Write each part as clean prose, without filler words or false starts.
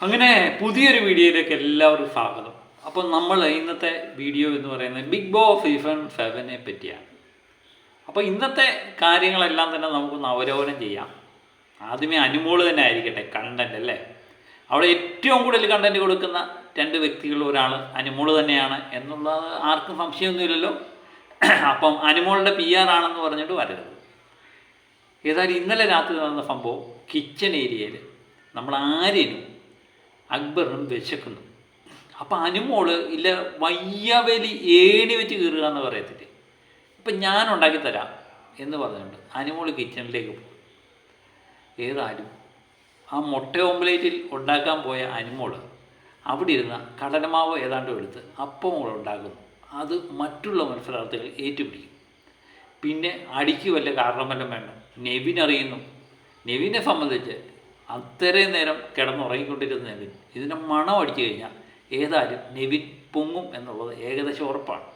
അങ്ങനെ പുതിയൊരു വീഡിയോയിലേക്ക് എല്ലാവർക്കും സ്വാഗതം. അപ്പോൾ നമ്മൾ ഇന്നത്തെ വീഡിയോ എന്ന് പറയുന്നത് ബിഗ് ബോസ് സീസൺ 7 പറ്റിയാണ്. അപ്പോൾ ഇന്നത്തെ കാര്യങ്ങളെല്ലാം തന്നെ നമുക്കൊന്ന് അവലോകനം ചെയ്യാം. ആദ്യമേ അനുമോള് തന്നെ ആയിരിക്കട്ടെ കണ്ടന്റ് അല്ലേ. അവിടെ ഏറ്റവും കൂടുതൽ കണ്ടന്റ് കൊടുക്കുന്ന രണ്ട് വ്യക്തികളിൽ ഒരാൾ അനുമോള് തന്നെയാണ് എന്നുള്ളത് ആർക്കും സംശയമൊന്നുമില്ലല്ലോ. അപ്പം അനുമോളുടെ PR ആണെന്ന് പറഞ്ഞിട്ട് വരരുത്. ഏതായാലും ഇന്നലെ രാത്രി നടന്ന സംഭവം, കിച്ചൺ ഏരിയയിൽ നമ്മൾ ആരെയും അക്ബറിനും വിശക്കുന്നു. അപ്പം അനുമോള് ഇല്ല വയ്യവേലി ഏണി വെച്ച് കീറുക എന്ന് പറയത്തില്ലേ, ഇപ്പം ഞാൻ ഉണ്ടാക്കി തരാം എന്ന് പറഞ്ഞുകൊണ്ട് അനുമോള് കിച്ചണിലേക്ക് പോകും. ഏതായാലും ആ മുട്ട ഓംപ്ലേറ്റിൽ ഉണ്ടാക്കാൻ പോയ അനുമോള് അവിടെ ഇരുന്ന കടലമാവ് ഏതാണ്ട് എടുത്ത് അപ്പം ഉണ്ടാക്കുന്നു. അത് മറ്റുള്ള മത്സരാർത്ഥികൾ ഏറ്റുപിടിക്കും. പിന്നെ അടിക്ക് വല്ല കാരണം വല്ലതും വേണം. നെവിൻ അറിയുന്നു. നെവിനെ സംബന്ധിച്ച് അത്രയും നേരം കിടന്നുറങ്ങിക്കൊണ്ടിരുന്ന നെവിൻ ഇതിൻ്റെ മണം അടിച്ചു കഴിഞ്ഞാൽ ഏതായാലും നെവിൻ പൊങ്ങും എന്നുള്ളത് ഏകദേശം ഉറപ്പാണ്.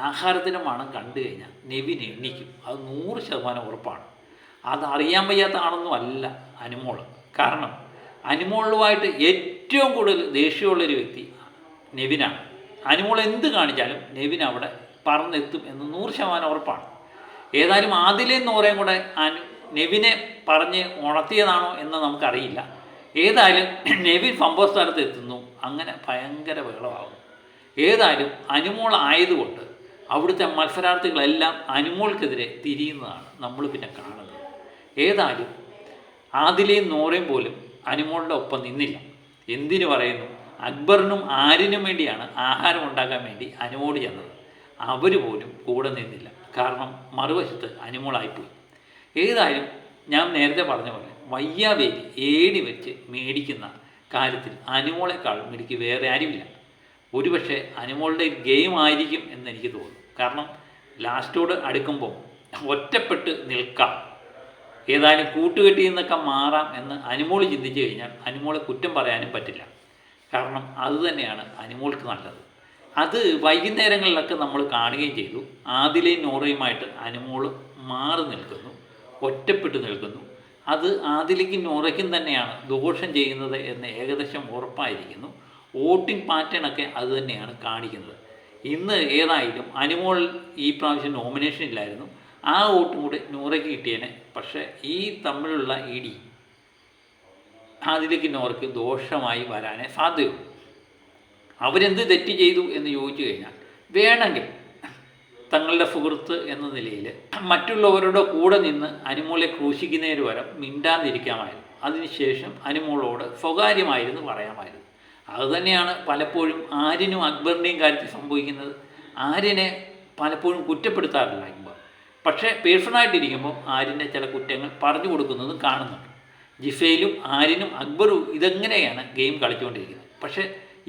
ആഹാരത്തിൻ്റെ മണം കണ്ടു കഴിഞ്ഞാൽ നെവിൻ എണ്ണിക്കും, അത് 100% ഉറപ്പാണ്. അതറിയാൻ വയ്യാത്ത ആളൊന്നും അല്ല അനുമോൾ. കാരണം അനുമോളുമായിട്ട് ഏറ്റവും കൂടുതൽ ദേഷ്യമുള്ളൊരു വ്യക്തി നെവിനാണ്. അനുമോൾ എന്ത് കാണിച്ചാലും നെവിൻ അവിടെ പറന്നെത്തും എന്ന് 100% ഉറപ്പാണ്. ഏതായാലും ആദിലേയും നോറയും കൂടെ നെവിനെ പറഞ്ഞ് ഉണർത്തിയതാണോ എന്ന് നമുക്കറിയില്ല. ഏതായാലും നെവിൻ സംഭവ സ്ഥലത്ത് എത്തുന്നു. അങ്ങനെ ഭയങ്കര ബഹളമാകുന്നു. ഏതായാലും അനുമോൾ ആയതുകൊണ്ട് അവിടുത്തെ മത്സരാർത്ഥികളെല്ലാം അനുമോൾക്കെതിരെ തിരിയുന്നതാണ് നമ്മൾ പിന്നെ കാണുന്നത്. ഏതായാലും ആദിലേയും നോറയും പോലും അനുമോളുടെ ഒപ്പം നിന്നില്ല. എന്തിനു പറയുന്നു, അക്ബറിനും ആരിനും വേണ്ടിയാണ് ആഹാരം ഉണ്ടാക്കാൻ വേണ്ടി അനുമോട് ചെന്നത്. അവർ പോലും കൂടെ നിന്നില്ല. കാരണം മറുവശത്ത് അനുമോളായിപ്പോയി. ഏതായാലും ഞാൻ നേരത്തെ പറഞ്ഞ പോലെ വയ്യാവേലി ഏടി വെച്ച് മേടിക്കുന്ന കാര്യത്തിൽ അനുമോളെക്കാൾ മിടുക്കി വേറെ ആരുമില്ല. ഒരുപക്ഷെ അനുമോളുടെ ഗെയിം ആയിരിക്കും എന്ന് എനിക്ക് തോന്നുന്നു. കാരണം ലാസ്റ്റോട് അടുക്കുമ്പോൾ ഒറ്റപ്പെട്ട് നിൽക്കാം, ഏതായാലും കൂട്ടുകെട്ടിൽ നിന്നൊക്കെ മാറാം എന്ന് അനുമോൾ ചിന്തിച്ചു കഴിഞ്ഞാൽ അനുമോളെ കുറ്റം പറയാനും പറ്റില്ല. കാരണം അതുതന്നെയാണ് അനുമോൾക്ക് നല്ലത്. അത് വൈകുന്നേരങ്ങളിലൊക്കെ നമ്മൾ കാണുകയും ചെയ്തു. ആദിലേയും നോറയുമായിട്ട് അനുമോൾ മാറി നിൽക്കുന്നു, ഒറ്റപ്പെട്ട് നിൽക്കുന്നു. അത് ആദിലേക്കും നോറയ്ക്കും തന്നെയാണ് ദോഷം ചെയ്യുന്നത് എന്ന് ഏകദേശം ഉറപ്പായിരിക്കുന്നു. വോട്ടിംഗ് പാറ്റേണൊക്കെ അത് തന്നെയാണ് കാണിക്കുന്നത്. ഇന്ന് ഏതായാലും അനുമോൾ ഈ പ്രാവശ്യം നോമിനേഷൻ ഇല്ലായിരുന്നു. ആ വോട്ടും കൂടെ നോറയ്ക്ക് കിട്ടിയേനെ. പക്ഷേ ഈ തമ്മിലുള്ള ഇടി ആദിലേക്ക് നോറയ്ക്ക് ദോഷമായി വരാനേ സാധ്യതയുള്ളൂ. അവരെന്ത് തെറ്റ് ചെയ്തു എന്ന് ചോദിച്ചു കഴിഞ്ഞാൽ വേണമെങ്കിൽ തങ്ങളുടെ സുഹൃത്ത് എന്ന നിലയിൽ മറ്റുള്ളവരുടെ കൂടെ നിന്ന് അനുമോളെ ക്രൂശിക്കുന്നതിന് പകരം മിണ്ടാതിരിക്കാമായിരുന്നു. അതിനുശേഷം അനുമോളോട് സ്വകാര്യമായിരുന്നു പറയാമായിരുന്നു. അതുതന്നെയാണ് പലപ്പോഴും ആര്യനും അക്ബറിൻ്റെയും കാര്യത്തിൽ സംഭവിക്കുന്നത്. ആര്യനെ പലപ്പോഴും കുറ്റപ്പെടുത്താറില്ല അക്ബർ, പക്ഷേ പേഴ്സണായിട്ടിരിക്കുമ്പോൾ ആര്യൻ്റെ ചില കുറ്റങ്ങൾ പറഞ്ഞു കൊടുക്കുന്നതും കാണുന്നുണ്ട്. ജിഫയിലും ആര്യനും അക്ബറും ഇതെങ്ങനെയാണ് ഗെയിം കളിച്ചുകൊണ്ടിരിക്കുന്നത്. പക്ഷേ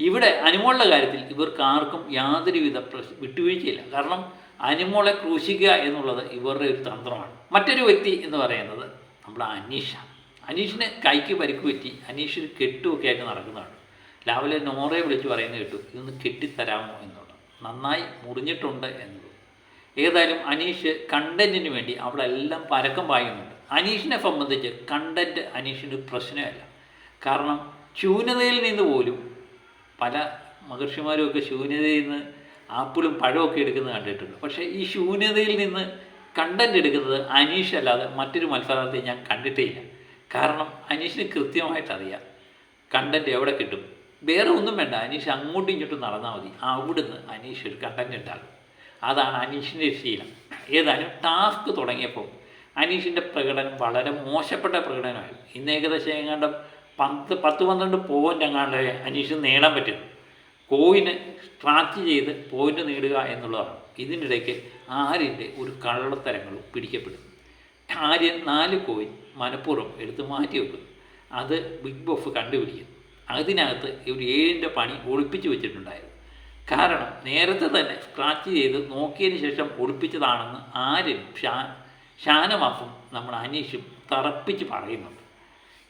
ഇവിടെ അനുമോളുടെ കാര്യത്തിൽ ഇവർക്ക് ആർക്കും യാതൊരുവിധ വിട്ടുവീഴ്ചയില്ല. കാരണം അനുമോളെ ക്രൂശിക്കുക എന്നുള്ളത് ഇവരുടെ ഒരു തന്ത്രമാണ്. മറ്റൊരു വ്യക്തി എന്ന് പറയുന്നത് നമ്മുടെ അനീഷാണ്. അനീഷിന് കൈക്ക് പരിക്ക് പറ്റി. അനീഷ് ഒരു കെട്ടുമൊക്കെ ആയിട്ട് നടക്കുന്നതാണ്. രാവിലെ നോറയെ വിളിച്ച് പറയുന്നത് കേട്ടു, ഇതൊന്ന് കെട്ടിത്തരാമോ എന്നുള്ളത്. നന്നായി മുറിഞ്ഞിട്ടുണ്ട് എന്നത്. ഏതായാലും അനീഷ് കണ്ടന്റിന് വേണ്ടി അവിടെ എല്ലാം പരക്കം പായുന്നുണ്ട്. അനീഷിനെ സംബന്ധിച്ച് കണ്ടന്റ് അനീഷിന് പ്രശ്നമല്ല. കാരണം ശൂന്യതയിൽ നിന്ന് പോലും പല മഹർഷിമാരുമൊക്കെ ശൂന്യതയിൽ നിന്ന് ആപ്പിളും പഴമൊക്കെ എടുക്കുന്നത് കണ്ടിട്ടുണ്ട്. പക്ഷേ ഈ ശൂന്യതയിൽ നിന്ന് കണ്ടന്റ് എടുക്കുന്നത് അനീഷ് അല്ലാതെ മറ്റൊരു മത്സരാർത്ഥിയെ ഞാൻ കണ്ടിട്ടേ ഇല്ല. കാരണം അനീഷിന് കൃത്യമായിട്ടറിയാം കണ്ടന്റ് എവിടെ കിട്ടും. വേറെ ഒന്നും വേണ്ട, അനീഷ് അങ്ങോട്ടും ഇങ്ങോട്ടും നടന്നാൽ മതി, അവിടുന്ന് അനീഷ് ഒരു കണ്ടന്റ് ഉണ്ടാകും. അതാണ് അനീഷിൻ്റെ ശീലം. ഏതായാലും ടാസ്ക് തുടങ്ങിയപ്പോൾ അനീഷിൻ്റെ പ്രകടനം വളരെ മോശപ്പെട്ട പ്രകടനമായിരുന്നു. ഇന്ന് ഏകദേശം എങ്ങാണ്ട് 10-12 പോയിൻ്റ് എങ്ങാണ്ട് അനീഷ് നേടാൻ പറ്റും. കോയിന് സ്ക്രാച്ച് ചെയ്ത് പോയിൻ്റ് നേടുക എന്നുള്ളതാണ്. ഇതിനിടയ്ക്ക് ആര്യൻ്റെ ഒരു കള്ളത്തരങ്ങളും പിടിക്കപ്പെടും. ആര്യൻ 4 കോയിൻ മനഃപൂർവ്വം എടുത്ത് മാറ്റി വെക്കുന്നു. അത് ബിഗ് ബോസ് കണ്ടുപിടിക്കും. അതിനകത്ത് ഒരു 7ൻ്റെ പണി ഒളിപ്പിച്ച് വെച്ചിട്ടുണ്ടായിരുന്നു. കാരണം നേരത്തെ തന്നെ സ്ക്രാച്ച് ചെയ്ത് നോക്കിയതിന് ശേഷം ഒളിപ്പിച്ചതാണെന്ന് ആര്യനും ഷാനവാസും നമ്മുടെ അനീഷും തറപ്പിച്ച് പറയുന്നുണ്ട്.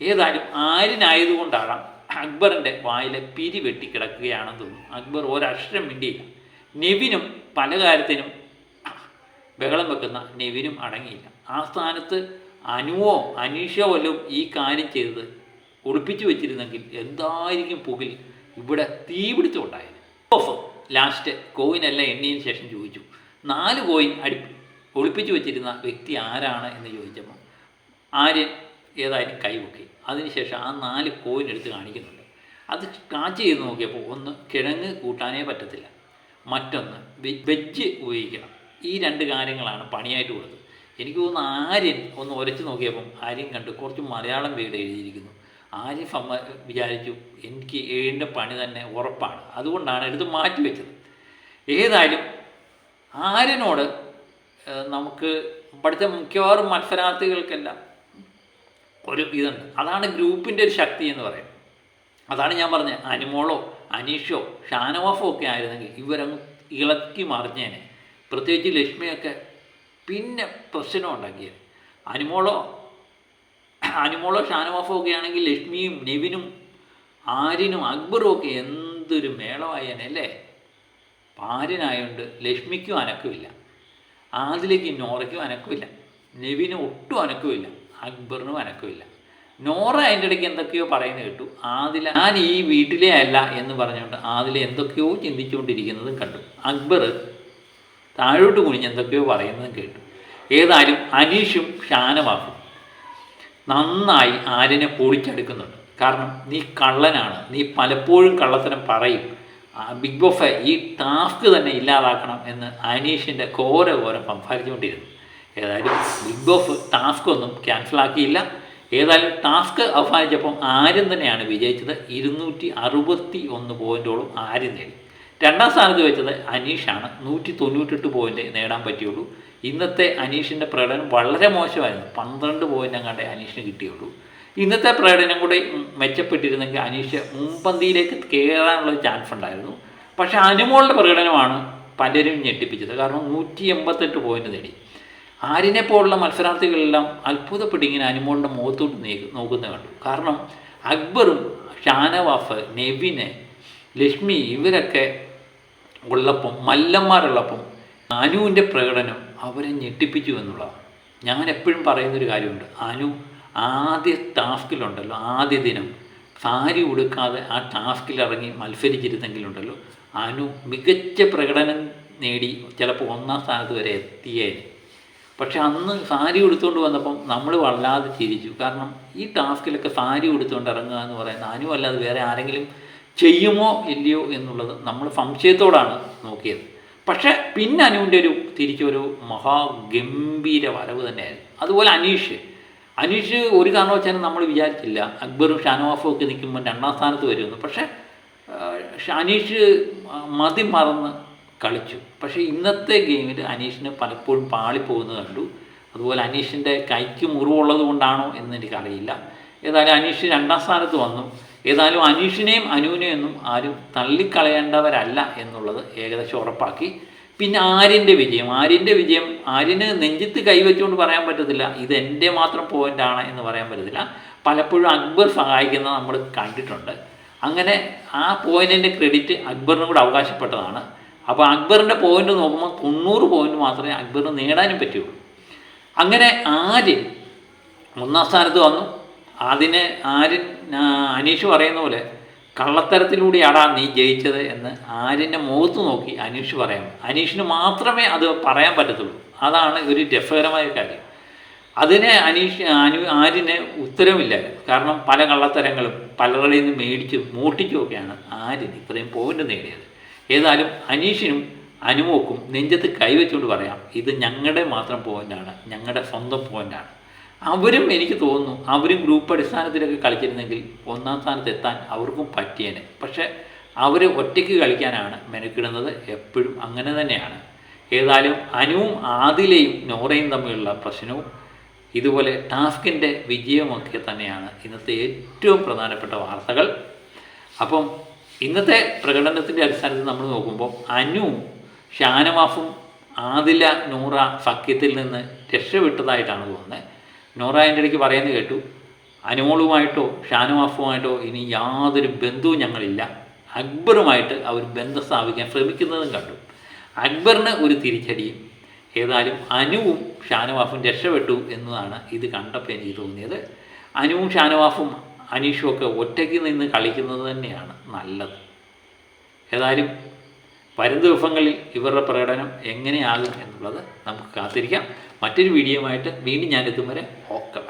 ഏതായാലും ആര്യനായതുകൊണ്ടാകാം അക്ബറിൻ്റെ വായിലെ പിരി വെട്ടിക്കിടക്കുകയാണെന്ന് തോന്നുന്നു. അക്ബർ ഒരക്ഷരം മിണ്ടിയില്ല. നെവിനും പല കാര്യത്തിനും ബഹളം വെക്കുന്ന നെവിനും അടങ്ങിയില്ല. ആ സ്ഥാനത്ത് അനുവോ അനീഷോ വല്ലതും ഈ കാര്യം ചെയ്തത് ഒളിപ്പിച്ചു വെച്ചിരുന്നെങ്കിൽ എന്തായിരിക്കും പുകിൽ ഇവിടെ തീ പിടിച്ചുണ്ടായത്. ഓഫ് ലാസ്റ്റ് കോയിനെല്ലാം എണ്ണിയതിന് ശേഷം ചോദിച്ചു, 4 കോയിൻ ഒളിപ്പിച്ചു വെച്ചിരുന്ന വ്യക്തി ആരാണ് എന്ന് ചോദിച്ചപ്പോൾ ആര്യൻ ഏതായാലും കൈവൊക്കി. അതിനുശേഷം ആ 4 കോയിൻ എടുത്ത് കാണിക്കുന്നുണ്ട്. അത് കാച്ച് ചെയ്ത് നോക്കിയപ്പോൾ ഒന്ന് കിഴങ്ങ് കൂട്ടാനേ പറ്റത്തില്ല, മറ്റൊന്ന് വെജ് ഉപയോഗിക്കണം. ഈ 2 കാര്യങ്ങളാണ് പണിയായിട്ട് കൊടുത്തത്. എനിക്ക് തോന്നുന്നു ആര്യൻ ഒന്ന് ഉരച്ച് നോക്കിയപ്പം ആര്യൻ കണ്ട് കുറച്ച് മലയാളം വേർഡ് എഴുതിയിരിക്കുന്നു. ആര്യൻ വിചാരിച്ചു എനിക്ക് ഏഴിൻ്റെ പണി തന്നെ ഉറപ്പാണ്, അതുകൊണ്ടാണ് എടുത്ത് മാറ്റി വെച്ചത്. ഏതായാലും ആര്യനോട് നമുക്ക് പഠിച്ച മിക്കവാറും മത്സരാർത്ഥികൾക്കെല്ലാം ഒരു ഇതുണ്ട്. അതാണ് ഗ്രൂപ്പിൻ്റെ ഒരു ശക്തി എന്ന് പറയുന്നത്. അതാണ് ഞാൻ പറഞ്ഞത്, അനുമോളോ അനീഷോ ഷാനവാഫോ ഒക്കെ ആയിരുന്നെങ്കിൽ ഇവരങ്ങ് ഇളക്കി മറിഞ്ഞേനെ. പ്രത്യേകിച്ച് ലക്ഷ്മിയൊക്കെ പിന്നെ പ്രശ്നം ഉണ്ടാക്കിയത്. അനുമോളോ ഷാനവാഫോ ഒക്കെ ആണെങ്കിൽ ലക്ഷ്മിയും നെവിനും ആര്യനും അക്ബറും ഒക്കെ എന്തൊരു മേളമായേനല്ലേ. ആര്യനായതുകൊണ്ട് ലക്ഷ്മിക്കും അനക്കമില്ല, ആദിലേക്കും നോറയ്ക്കും അനക്കമില്ല, നെവിനും ഒട്ടും അനക്കമില്ല, അക്ബറിനും അനക്കമില്ല. നോറ അതിൻ്റെ ഇടയ്ക്ക് എന്തൊക്കെയോ പറയുന്നത് കേട്ടു. ആദില ഞാൻ ഈ വീട്ടിലേ അല്ല എന്ന് പറഞ്ഞുകൊണ്ട് ആദില എന്തൊക്കെയോ ചിന്തിച്ചുകൊണ്ടിരിക്കുന്നതും കണ്ടു. അക്ബർ താഴോട്ട് കുനിഞ്ഞ് എന്തൊക്കെയോ പറയുന്നതും കേട്ടു. ഏതായാലും അനീഷും ഷാനവാഫും നന്നായി ആര്യനെ പൊളിച്ചെടുക്കുന്നുണ്ട്. കാരണം നീ കള്ളനാണ്, നീ പലപ്പോഴും കള്ളത്തരം പറയും, ബിഗ് ബോസ് ഈ ടാസ്ക് തന്നെ ഇല്ലാതാക്കണം എന്ന് അനീഷിൻ്റെ ഘോരം സംസാരിച്ചുകൊണ്ടിരുന്നു. ഏതായാലും ബിഗ് ബോസ് ടാസ്ക് ഒന്നും ക്യാൻസലാക്കിയില്ല. ഏതായാലും ടാസ്ക് അവസാനിച്ചപ്പം ആര്യൻ തന്നെയാണ് വിജയിച്ചത്. 261 പോയിൻറ്റോളം ആര്യൻ നേടി. 2ാം സ്ഥാനത്ത് വെച്ചത് അനീഷാണ്. 198 പോയിൻ്റ് നേടാൻ പറ്റിയുള്ളൂ. ഇന്നത്തെ അനീഷിൻ്റെ പ്രകടനം വളരെ മോശമായിരുന്നു. 12 പോയിൻ്റ് അങ്ങാണ്ടേ അനീഷിന് കിട്ടിയുള്ളൂ. ഇന്നത്തെ പ്രകടനം കൂടെ മെച്ചപ്പെട്ടിരുന്നെങ്കിൽ അനീഷ് മുൻപന്തിയിലേക്ക് കയറാനുള്ളൊരു ചാൻസ് ഉണ്ടായിരുന്നു. പക്ഷേ അനുമോളുടെ പ്രകടനമാണ് പലരും ഞെട്ടിപ്പിച്ചത്. കാരണം 188 പോയിൻ്റ് നേടി. ആര്യനെ പോലുള്ള മത്സരാർത്ഥികളെല്ലാം അത്ഭുതപ്പെട്ടിങ്ങനെ അനുമോളുടെ മുഖത്തോട്ട് നോക്കുന്നത് കണ്ടു. കാരണം അക്ബറും ഷാനവാഫ്, നെവിന്, ലക്ഷ്മി ഇവരൊക്കെ ഉള്ളപ്പം, മല്ലന്മാരുള്ളപ്പം അനുവിൻ്റെ പ്രകടനം അവരെ ഞെട്ടിപ്പിച്ചു എന്നുള്ളതാണ്. ഞാൻ എപ്പോഴും പറയുന്നൊരു കാര്യമുണ്ട്, അനു ആദ്യ ടാസ്കിലുണ്ടല്ലോ, ആദ്യ ദിനം സാരി ഉടുക്കാതെ ആ ടാസ്കിലിറങ്ങി മത്സരിച്ചിരുന്നെങ്കിലുണ്ടല്ലോ അനു മികച്ച പ്രകടനം നേടി ചിലപ്പോൾ 1ാം സ്ഥാനത്ത് വരെ എത്തിയേനെ. പക്ഷെ അന്ന് സാരി ഉടുത്തുകൊണ്ട് വന്നപ്പം നമ്മൾ വല്ലാതെ ചിരിച്ചു. കാരണം ഈ ടാസ്കിലൊക്കെ സാരി ഉടുത്തുകൊണ്ട് ഇറങ്ങുക എന്ന് പറയുന്നത് അനു അല്ലാതെ വേറെ ആരെങ്കിലും ചെയ്യുമോ ഇല്ലയോ എന്നുള്ളത് നമ്മൾ സംശയത്തോടാണ് നോക്കിയത്. പക്ഷേ പിന്നെ അനുവിൻ്റെ തിരിച്ചൊരു മഹാഗംഭീര വരവ് തന്നെയായിരുന്നു. അതുപോലെ അനീഷ് ഒരു കാരണവശാലും നമ്മൾ വിചാരിച്ചില്ല അക്ബറും ഷാനവാഫും ഒക്കെ നിൽക്കുമ്പോൾ 2ാം സ്ഥാനത്ത് വരുമെന്ന്. പക്ഷേ അനീഷ് മതി മറന്ന് കളിച്ചു. പക്ഷേ ഇന്നത്തെ ഗെയിമിൽ അനീഷിന് പലപ്പോഴും പാളിപ്പോകുന്നത് കണ്ടു. അതുപോലെ അനീഷിൻ്റെ കൈക്ക് മുറിവുള്ളത് കൊണ്ടാണോ എന്ന് എനിക്കറിയില്ല. ഏതായാലും അനീഷ് 2ാം സ്ഥാനത്ത് വന്നു. ഏതായാലും അനീഷിനെയും അനുവിനെയും ഒന്നും ആരും തള്ളിക്കളയേണ്ടവരല്ല എന്നുള്ളത് ഏകദേശം ഉറപ്പാക്കി. പിന്നെ ആര്യൻ്റെ വിജയം ആര്യന് നെഞ്ചത്ത് കൈവച്ചുകൊണ്ട് പറയാൻ പറ്റത്തില്ല ഇതെൻ്റെ മാത്രം പോയിൻ്റാണ് എന്ന് പറയാൻ പറ്റത്തില്ല. പലപ്പോഴും അക്ബർ സഹായിക്കുന്നത് നമ്മൾ കണ്ടിട്ടുണ്ട്. അങ്ങനെ ആ പോയിൻറ്റിൻ്റെ ക്രെഡിറ്റ് അക്ബറിനും കൂടെ അവകാശപ്പെട്ടതാണ്. അപ്പോൾ അക്ബറിൻ്റെ പോയിൻ്റ് നോക്കുമ്പോൾ 90 പോയിൻ്റ് മാത്രമേ അക്ബറിന് നേടാനും പറ്റുള്ളൂ. അങ്ങനെ ആര്യൻ 1ാം സ്ഥാനത്ത് വന്നു. അനീഷ് പറയുന്ന പോലെ കള്ളത്തരത്തിലൂടെയാടാ നീ ജയിച്ചത് എന്ന് ആര്യൻ്റെ മുഖത്ത് നോക്കി അനീഷ് പറയാം. അനീഷിന് മാത്രമേ അത് പറയാൻ പറ്റത്തുള്ളൂ. അതാണ് ഒരു രസകരമായ കാര്യം. അതിനെ ആര്യന് ഉത്തരവില്ലായിരുന്നു. കാരണം പല കള്ളത്തരങ്ങളും പലരുടെയിൽ നിന്ന് മേടിച്ചും മോട്ടിച്ചുമൊക്കെയാണ് ആര്യൻ ഇത്രയും പോയിൻ്റ് നേടിയത്. ഏതായാലും അനീഷിനും അനുമോക്കും നെഞ്ചത്ത് കൈവച്ചുകൊണ്ട് പറയാം ഇത് ഞങ്ങളുടെ മാത്രം പോയിൻ്റാണ്, ഞങ്ങളുടെ സ്വന്തം പോയിൻ്റാണ്. അവരും എനിക്ക് തോന്നുന്നു അവരും ഗ്രൂപ്പ് അടിസ്ഥാനത്തിലൊക്കെ കളിച്ചിരുന്നെങ്കിൽ 1ാം സ്ഥാനത്ത് എത്താൻ അവർക്കും പറ്റിയേനെ. പക്ഷേ അവർ ഒറ്റയ്ക്ക് കളിക്കാനാണ് മെനക്കിടുന്നത്. എപ്പോഴും അങ്ങനെ തന്നെയാണ്. ഏതായാലും അനുവും ആദിലയും നോറയും തമ്മിലുള്ള പ്രശ്നവും ഇതുപോലെ ടാസ്കിൻ്റെ വിജയമൊക്കെ തന്നെയാണ് ഇന്നത്തെ ഏറ്റവും പ്രധാനപ്പെട്ട വാർത്തകൾ. അപ്പം ഇന്നത്തെ പ്രകടനത്തിൻ്റെ അടിസ്ഥാനത്തിൽ നമ്മൾ നോക്കുമ്പോൾ അനു ഷാനവാഫും ആദില നൂറ സഖ്യത്തിൽ നിന്ന് രക്ഷപ്പെട്ടതായിട്ടാണ് തോന്നുന്നത്. നോറ അതിൻ്റെ ഇടയ്ക്ക് പറയുന്നത് കേട്ടു അനുമോളുമായിട്ടോ ഷാനവാഫുമായിട്ടോ ഇനി യാതൊരു ബന്ധവും ഞങ്ങളില്ല, അക്ബറുമായിട്ട് അവർ ബന്ധം സ്ഥാപിക്കാൻ ശ്രമിക്കുന്നതും കണ്ടു. അക്ബറിന് ഒരു തിരിച്ചടിയും. ഏതായാലും അനുവും ഷാനവാഫും രക്ഷപ്പെട്ടു എന്നതാണ് ഇത് കണ്ടപ്പോൾ എനിക്ക് തോന്നിയത്. അനുവും ഷാനവാഫും അനീഷും ഒക്കെ ഒറ്റയ്ക്ക് നിന്ന് കളിക്കുന്നത് തന്നെയാണ് നല്ലത്. ഏതായാലും വരും ദിവസങ്ങളിൽ ഇവരുടെ പ്രകടനം എങ്ങനെയാകും എന്നുള്ളത് നമുക്ക് കാത്തിരിക്കാം. മറ്റൊരു വീഡിയോയുമായിട്ട് വീണ്ടും ഞാനെത്തും വരെ ഓക്കെ.